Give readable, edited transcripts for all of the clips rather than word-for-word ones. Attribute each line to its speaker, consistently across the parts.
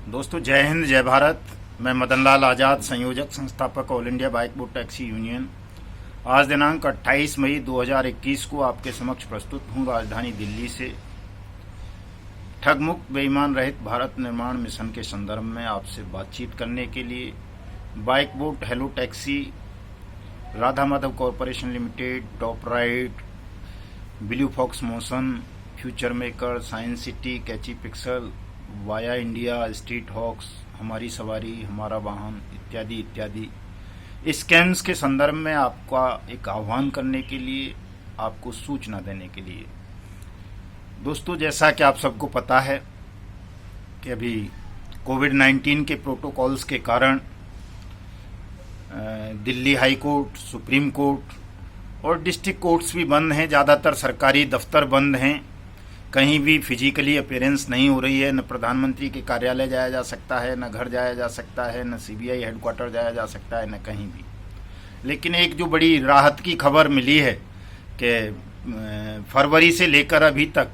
Speaker 1: दोस्तों जय हिंद जय भारत। मैं मदन लाल आज़ाद, संयोजक संस्थापक all India bike boat taxi union. आज दिनांक 28 मई 2021 को आपके समक्ष प्रस्तुत हूँ राजधानी दिल्ली से। ठगमुक्त बेईमान रहित भारत निर्माण मिशन के संदर्भ में आपसे बातचीत करने के लिए bike boat hello taxi, Radha Madhav Corporation Limited, Top Ride, Blue Fox Motion, Future Maker, Science City, Catchy Pixel, Via India, Street Hawks, Hamari Sawari, हमारा वाहन इत्यादि इत्यादि स्कैम्स के संदर्भ में आपका एक आह्वान करने के लिए, आपको सूचना देने के लिए। दोस्तों जैसा कि आप सबको पता है कि अभी कोविड-19 के प्रोटोकॉल्स के कारण Delhi high court, supreme court और डिस्ट्रिक्ट कोर्ट्स भी बंद हैं। ज़्यादातर सरकारी दफ्तर बंद हैं। कहीं भी फिजिकली अपीयरेंस नहीं हो रही है। न प्रधानमंत्री के कार्यालय जाया जा सकता है, न घर जाया जा सकता है, न सीबीआई हेडक्वार्टर जाया जा सकता है, न कहीं भी। लेकिन एक जो बड़ी राहत की खबर मिली है कि फरवरी से लेकर अभी तक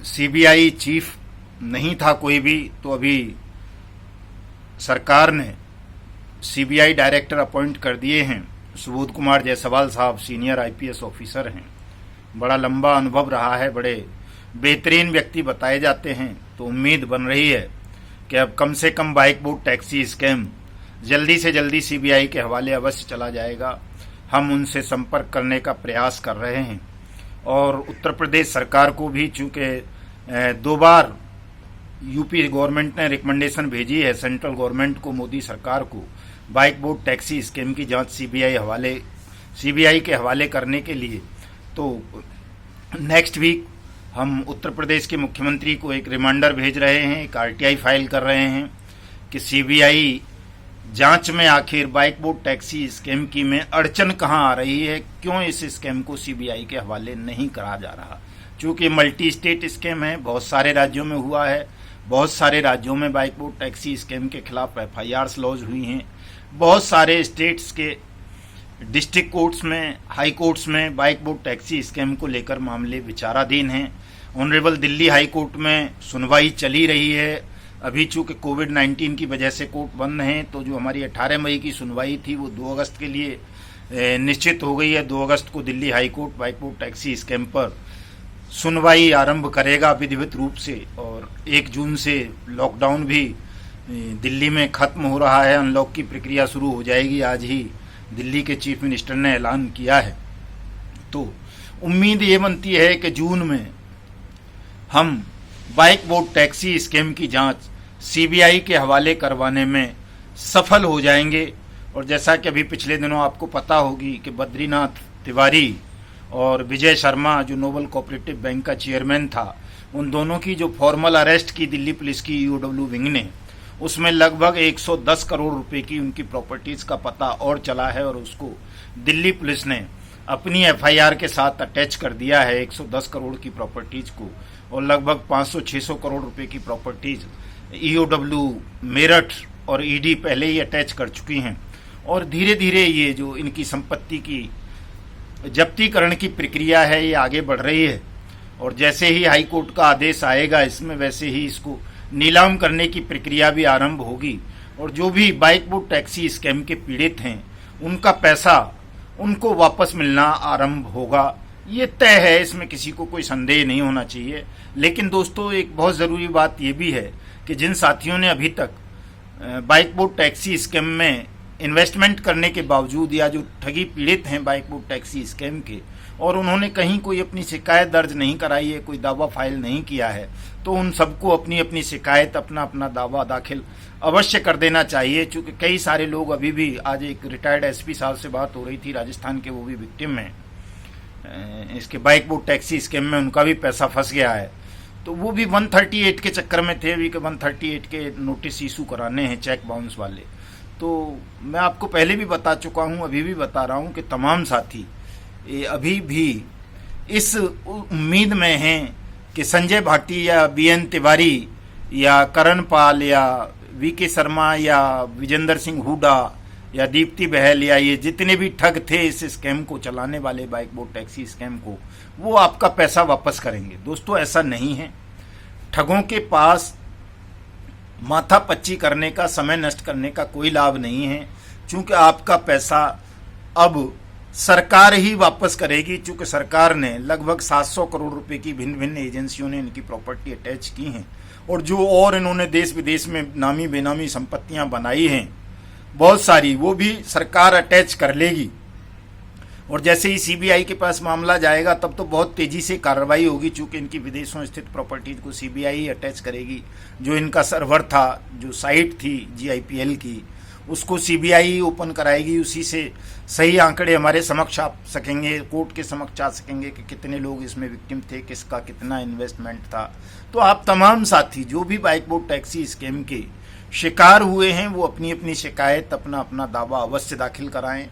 Speaker 1: सीबीआई चीफ नहीं था कोई भी, तो अभी सरकार ने सीबीआई डायरेक्टर अपॉइंट कर दिए हैं। सुबोध कुमार जायसवाल साहब सीनियर आईपीएस ऑफिसर हैं। बड़ा लंबा अनुभव रहा है, बड़े बेहतरीन व्यक्ति बताए जाते हैं। तो उम्मीद बन रही है कि अब कम से कम बाइक बोट टैक्सी स्कैम जल्दी से जल्दी सीबीआई के हवाले अवश्य चला जाएगा। हम उनसे संपर्क करने का प्रयास कर रहे हैं और उत्तर प्रदेश सरकार को भी, चूँकि 2 बार यूपी गवर्नमेंट ने रिकमेंडेशन भेजी है सेंट्रल गवर्नमेंट को, मोदी सरकार को, बाइक बोट टैक्सी स्कैम की जांच सीबीआई के हवाले करने के लिए। तो नेक्स्ट वीक हम उत्तर प्रदेश के मुख्यमंत्री को एक रिमाइंडर भेज रहे हैं, एक आरटीआई फाइल कर रहे हैं कि सीबीआई जांच में आखिर बाइक बोट टैक्सी स्कैम की में अड़चन कहां आ रही है, क्यों इस स्कैम को सीबीआई के हवाले नहीं करा जा रहा। चूँकि मल्टी स्टेट स्कैम है, बहुत सारे राज्यों में हुआ है, बहुत सारे राज्यों में बाइक बोट टैक्सी स्कैम के खिलाफ एफआईआर लॉन्च हुई हैं। बहुत सारे स्टेट्स के डिस्ट्रिक्ट कोर्ट्स में, हाई कोर्ट्स में बाइक बोट टैक्सी स्कैम को लेकर मामले विचाराधीन हैं। ऑनरेबल दिल्ली हाई कोर्ट में सुनवाई चली रही है। अभी चूँकि कोविड-19 की वजह से कोर्ट बंद हैं, तो जो हमारी 18 मई की सुनवाई थी वो 2 अगस्त के लिए निश्चित हो गई है। 2 अगस्त को Delhi high court bike boat taxi scam पर सुनवाई आरंभ करेगा विधिवत रूप से। और 1 जून से लॉकडाउन भी दिल्ली में खत्म हो रहा है, अनलॉक की प्रक्रिया शुरू हो जाएगी। आज ही दिल्ली के चीफ मिनिस्टर ने ऐलान किया है। तो उम्मीद ये बनती है कि जून में हम बाइक बोट टैक्सी स्कैम की जांच सीबीआई के हवाले करवाने में सफल हो जाएंगे। और जैसा कि अभी पिछले दिनों आपको पता होगी कि बद्रीनाथ तिवारी और विजय शर्मा, जो नोबल कोऑपरेटिव बैंक का चेयरमैन था, उन दोनों की जो फॉर्मल अरेस्ट की दिल्ली पुलिस की ईओडब्ल्यू विंग ने, उसमें लगभग 110 करोड़ रुपए की उनकी प्रॉपर्टीज का पता और चला है। और उसको दिल्ली पुलिस ने अपनी एफआईआर के साथ अटैच कर दिया है 110 करोड़ की प्रॉपर्टीज को। और लगभग 500-600 करोड़ रुपए की प्रॉपर्टीज ईओडब्ल्यू मेरठ और ईडी पहले ही अटैच कर चुकी हैं। और धीरे धीरे ये जो इनकी संपत्ति की जब्तीकरण की प्रक्रिया है ये आगे बढ़ रही है। और जैसे ही हाई कोर्ट का आदेश आएगा इसमें, वैसे ही इसको नीलाम करने की प्रक्रिया भी आरंभ होगी। और जो भी बाइक बोट टैक्सी स्कैम के पीड़ित हैं उनका पैसा उनको वापस मिलना आरंभ होगा, ये तय है। इसमें किसी को कोई संदेह नहीं होना चाहिए। लेकिन दोस्तों एक बहुत ज़रूरी बात ये भी है कि जिन साथियों ने अभी तक बाइक बोट टैक्सी स्कैम में इन्वेस्टमेंट करने के बावजूद, या जो ठगी पीड़ित हैं बाइक बोट टैक्सी स्कैम के, और उन्होंने कहीं कोई अपनी शिकायत दर्ज नहीं कराई है, कोई दावा फाइल नहीं किया है, तो उन सबको अपनी अपनी शिकायत, अपना अपना दावा दाखिल अवश्य कर देना चाहिए। क्योंकि कई सारे लोग अभी भी, आज एक रिटायर्ड एसपी साहब से बात हो रही थी राजस्थान के, वो भी विक्टिम हैं इसके बाइक बोट टैक्सी स्कैम में, उनका भी पैसा फंस गया है। तो वो भी 138 के चक्कर में थे। अभी के 138 के नोटिस इशू कराने हैं, चेक बाउंस वाले। तो मैं आपको पहले भी बता चुका हूँ, अभी भी बता रहा हूँ कि तमाम साथी अभी भी इस उम्मीद में हैं कि संजय भाटी या बीएन तिवारी या करण पाल या वीके शर्मा या विजेंद्र सिंह हुडा या दीप्ति बहल या ये जितने भी ठग थे इस स्कैम को चलाने वाले, बाइक बोट टैक्सी स्कैम को, वो आपका पैसा वापस करेंगे। दोस्तों ऐसा नहीं है। ठगों के पास माथापच्ची करने का, समय नष्ट करने का कोई लाभ नहीं है, क्योंकि आपका पैसा अब सरकार ही वापस करेगी। चूंकि सरकार ने लगभग 700 करोड़ रुपए की भिन्न भिन्न एजेंसियों ने इनकी प्रॉपर्टी अटैच की हैं, और जो और इन्होंने देश विदेश में नामी बेनामी संपत्तियां बनाई हैं बहुत सारी, वो भी सरकार अटैच कर लेगी। और जैसे ही सीबीआई के पास मामला जाएगा तब तो बहुत तेजी से कार्रवाई होगी, चूंकि इनकी विदेशों स्थित प्रॉपर्टीज को सीबीआई ही अटैच करेगी। जो इनका सर्वर था, जो साइट थी जीआईपीएल की, उसको सीबीआई ओपन कराएगी। उसी से सही आंकड़े हमारे समक्ष आ सकेंगे, कोर्ट के समक्ष आ सकेंगे कि कितने लोग इसमें विक्टिम थे, किसका कितना इन्वेस्टमेंट था। तो आप तमाम साथी जो भी बाइक बोट टैक्सी स्कैम के शिकार हुए हैं वो अपनी अपनी शिकायत, अपना अपना दावा अवश्य दाखिल कराएं।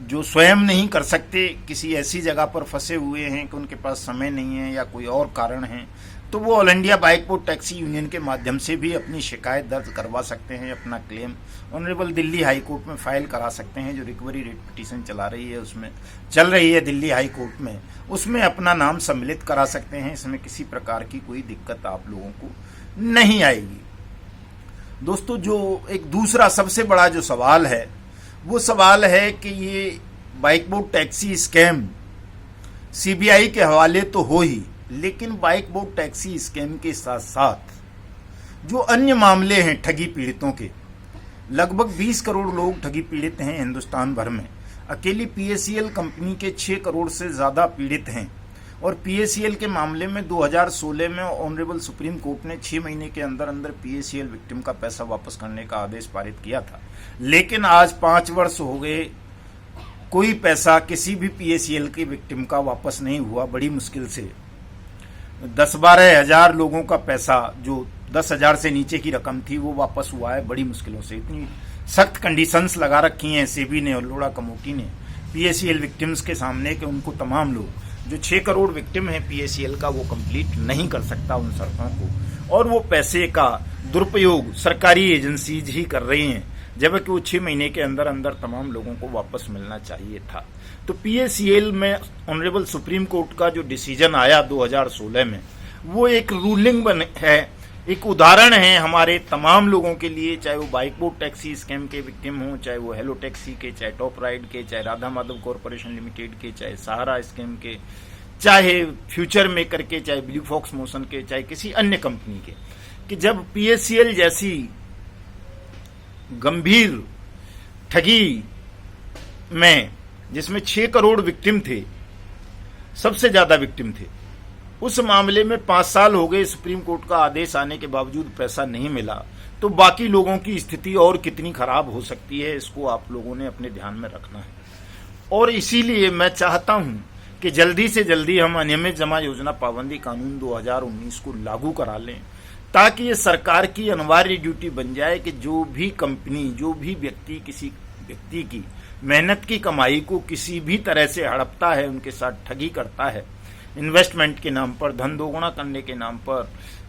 Speaker 1: जो स्वयं नहीं कर सकते, किसी ऐसी जगह पर फंसे हुए हैं कि उनके पास समय नहीं है या कोई और कारण है, तो वो all India bike boat taxi union के माध्यम से भी अपनी शिकायत दर्ज करवा सकते हैं। अपना claim honourable Delhi high court में फाइल करा सकते हैं। जो रिकवरी रेट पिटीशन चला रही है, उसमें चल रही है दिल्ली हाई कोर्ट में, उसमें अपना नाम सम्मिलित करा सकते हैं। इसमें किसी प्रकार की कोई दिक्कत आप लोगों को नहीं आएगी। दोस्तों, जो एक दूसरा सबसे बड़ा जो सवाल है, वो सवाल है कि ये bike boat taxi scam CBI के हवाले तो हो ही, लेकिन बाइक बोट टैक्सी स्कैम के साथ साथ जो अन्य मामले हैं ठगी पीड़ितों के, लगभग 20 करोड़ लोग ठगी पीड़ित हैं हिंदुस्तान भर में। अकेली पीएसीएल कंपनी के 6 करोड़ से ज़्यादा पीड़ित हैं। और पीएसीएल के मामले में 2016 में ऑनरेबल सुप्रीम कोर्ट ने 6 महीने के अंदर अंदर पीएसीएल विक्टिम का पैसा वापस करने का आदेश पारित किया था। लेकिन आज 5 वर्ष हो गए, कोई पैसा किसी भी पीएसीएल के विक्टिम का वापस नहीं हुआ। बड़ी मुश्किल से 10-12 हजार लोगों का पैसा, जो 10,000 से नीचे की रकम थी, वो वापस हुआ है बड़ी मुश्किलों से। इतनी सख्त कंडीशंस लगा रखी हैं सेबी ने और लोढ़ा कमेटी ने पीएसीएल विक्टिम्स के सामने कि उनको तमाम लोग, जो 6 करोड़ विक्टिम है पीएसीएल का, वो कंप्लीट नहीं कर सकता उन शर्तों को। और वो पैसे का दुरुपयोग सरकारी एजेंसीज ही कर रही हैं, जबकि वो 6 महीने के अंदर अंदर तमाम लोगों को वापस मिलना चाहिए था। तो पीएसीएल में ऑनरेबल सुप्रीम कोर्ट का जो डिसीजन आया 2016 में, वो एक रूलिंग है, एक उदाहरण है हमारे तमाम लोगों के लिए, चाहे वो बाइक बोट टैक्सी स्कैम के विक्टिम हों, चाहे वो हेलो टैक्सी के, चाहे टॉप राइड के, चाहे राधा माधव कॉरपोरेशन लिमिटेड के, चाहे सहारा स्कैम के, चाहे फ्यूचर मेकर के, चाहे ब्लू फॉक्स मोशन के, चाहे किसी अन्य कंपनी के, कि जब पीएसीएल जैसी गंभीर ठगी में, जिसमें 6 करोड़ विक्टिम थे, सबसे ज्यादा विक्टिम थे, उस मामले में 5 साल हो गए, सुप्रीम कोर्ट का आदेश आने के बावजूद पैसा नहीं मिला, तो बाकी लोगों की स्थिति और कितनी खराब हो सकती है, इसको आप लोगों ने अपने ध्यान में रखना है। और इसीलिए मैं चाहता हूं कि जल्दी से जल्दी हम अनियमित जमा योजना पाबंदी कानून 2019 को लागू करा लें, ताकि ये सरकार की अनिवार्य ड्यूटी बन जाए कि जो भी कंपनी, जो भी व्यक्ति किसी व्यक्ति की मेहनत की कमाई को किसी भी तरह से हड़पता है, उनके साथ ठगी करता है, इन्वेस्टमेंट के नाम पर, धन दोगुना करने के नाम पर,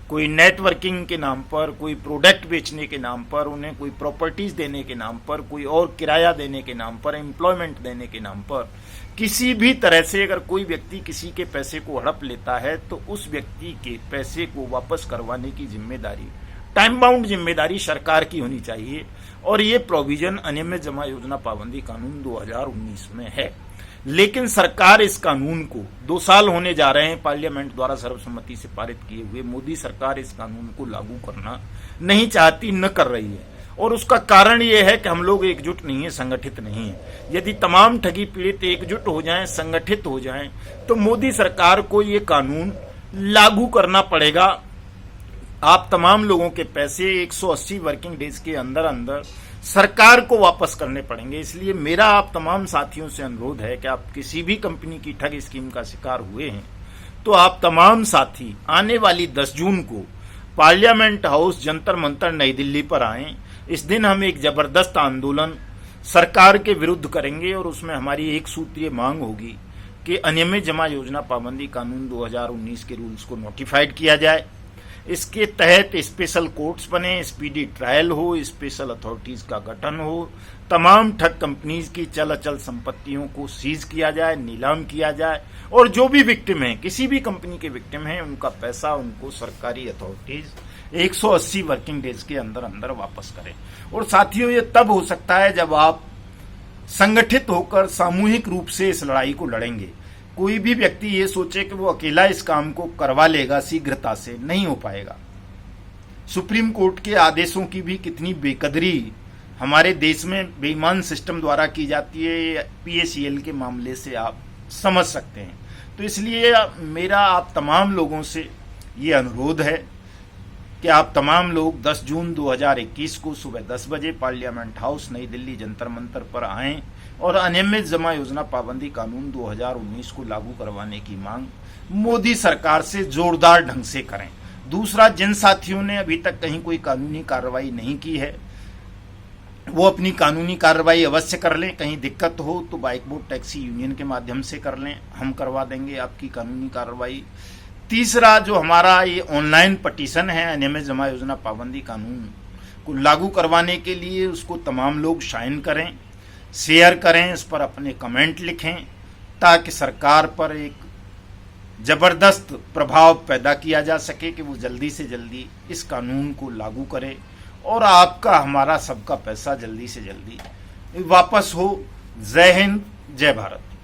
Speaker 1: कोई नेटवर्किंग के नाम पर, कोई प्रोडक्ट बेचने के नाम पर, उन्हें कोई प्रॉपर्टीज देने के नाम पर, कोई और किराया देने के नाम पर, एम्प्लॉयमेंट देने के नाम पर, किसी भी तरह से अगर कोई व्यक्ति किसी के पैसे को हड़प लेता है, तो उस व्यक्ति के पैसे को वापस करवाने की जिम्मेदारी, टाइम बाउंड जिम्मेदारी सरकार की होनी चाहिए। और ये प्रोविजन अनियमित जमा योजना पाबंदी कानून 2019 में है। लेकिन सरकार इस कानून को 2 साल होने जा रहे हैं पार्लियामेंट द्वारा सर्वसम्मति से पारित किए हुए, मोदी सरकार इस कानून को लागू करना नहीं चाहती, न कर रही है। और उसका कारण यह है कि हम लोग एकजुट नहीं है, संगठित नहीं है। यदि तमाम ठगी पीड़ित एकजुट हो जाएं, संगठित हो जाएं, तो मोदी सरकार को ये कानून लागू करना पड़ेगा। आप तमाम लोगों के पैसे 180 वर्किंग डेज के अंदर अंदर सरकार को वापस करने पड़ेंगे। इसलिए मेरा आप तमाम साथियों से अनुरोध है कि आप किसी भी कंपनी की ठग स्कीम का शिकार हुए हैं, तो आप तमाम साथी आने वाली 10 जून को पार्लियामेंट हाउस जंतर मंतर नई दिल्ली पर आएं। इस दिन हम एक जबरदस्त आंदोलन सरकार के विरुद्ध करेंगे और उसमें हमारी एक सूत्रीय मांग होगी कि अनियमित जमा योजना पाबंदी कानून 2019 के रूल्स को नोटिफाइड किया जाए। इसके तहत स्पेशल कोर्ट्स बने, स्पीडी ट्रायल हो, स्पेशल अथॉरिटीज का गठन हो, तमाम ठग कंपनीज की चल अचल संपत्तियों को सीज किया जाए, नीलाम किया जाए, और जो भी विक्टिम हैं, किसी भी कंपनी के विक्टिम हैं, उनका पैसा उनको सरकारी अथॉरिटीज 180 वर्किंग डेज के अंदर अंदर वापस करें। और साथियों, ये तब हो सकता है जब आप संगठित होकर सामूहिक रूप से इस लड़ाई को लड़ेंगे। कोई भी व्यक्ति ये सोचे कि वो अकेला इस काम को करवा लेगा शीघ्रता से, नहीं हो पाएगा। सुप्रीम कोर्ट के आदेशों की भी कितनी बेकदरी हमारे देश में बेईमान सिस्टम द्वारा की जाती है, पीएसीएल के मामले से आप समझ सकते हैं। तो इसलिए मेरा आप तमाम लोगों से ये अनुरोध है कि आप तमाम लोग 10 जून 2021 को सुबह 10 बजे पार्लियामेंट हाउस नई दिल्ली जंतर मंतर पर आएं और अनियमित जमा योजना पाबंदी कानून 2019 को लागू करवाने की मांग मोदी सरकार से जोरदार ढंग से करें। दूसरा, जिन साथियों ने अभी तक कहीं कोई कानूनी कार्रवाई नहीं की है, वो अपनी कानूनी कार्रवाई अवश्य कर लें। कहीं दिक्कत हो तो बाइक बोर्ड टैक्सी यूनियन के माध्यम से कर लें, हम करवा देंगे आपकी कानूनी कार्रवाई। तीसरा, जो हमारा ये ऑनलाइन पटिशन है अनियमित जमा योजना पाबंदी कानून को लागू करवाने के लिए, उसको तमाम लोग साइन करें, शेयर करें, इस पर अपने कमेंट लिखें, ताकि सरकार पर एक जबरदस्त प्रभाव पैदा किया जा सके कि वो जल्दी से जल्दी इस कानून को लागू करे और आपका हमारा सबका पैसा जल्दी से जल्दी वापस हो। जय हिंद, जय भारत।